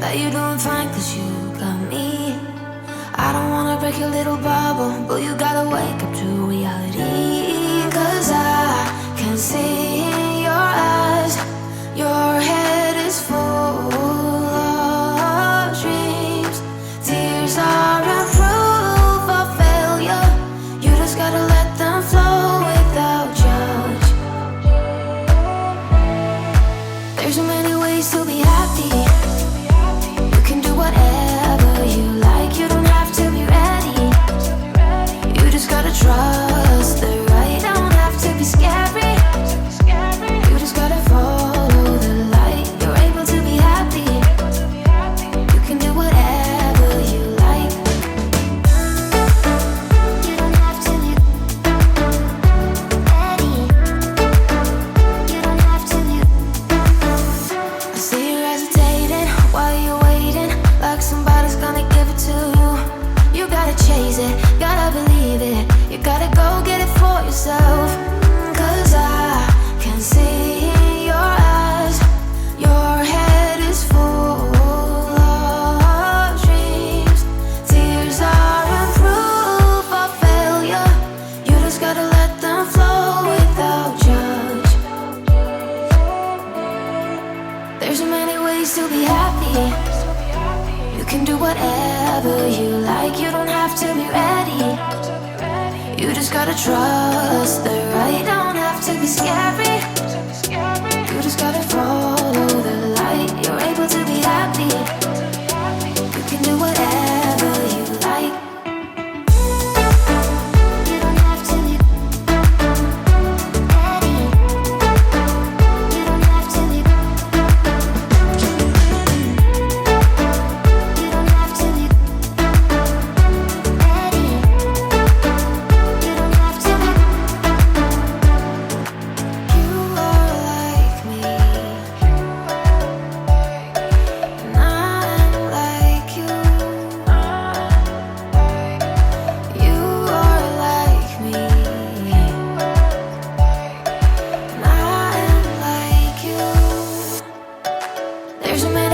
that you're doing fine, cause you got me. I don't wanna break your little bubble, but you gotta wake up to reality. Cause I can see in your eyes, your head is full of dreams. Tears aren't proof of failure, you just gotta let them flow without judge. There's so many ways to be happy. You can do whatever you like, you don't have to be ready. You just gotta trust the right, don't have to be scary. You just gotta follow the light, you're able to be happy. You can do whatever you like. You don't have to be ready. You don't have to be. I see you hesitating while you're waiting, like somebody's gonna give it to you. You gotta chase it, gotta believe it. You gotta go get it for yourself. Cause I can see in your eyes, your head is full of dreams. Tears aren't proof of failure, you just gotta let them flow without judge. There's so many ways to be happy. You can do whatever you like, you don't have to be ready. You just gotta trust the right, don't have to be scary. You just gotta follow the light, you're able to be happy. You can do whatever you like. You don't have to be ready. You don't have to be. You don't have to be ready. You don't have to be. You are like me, and I'm like you. You are like me, and I'm like you. There's a man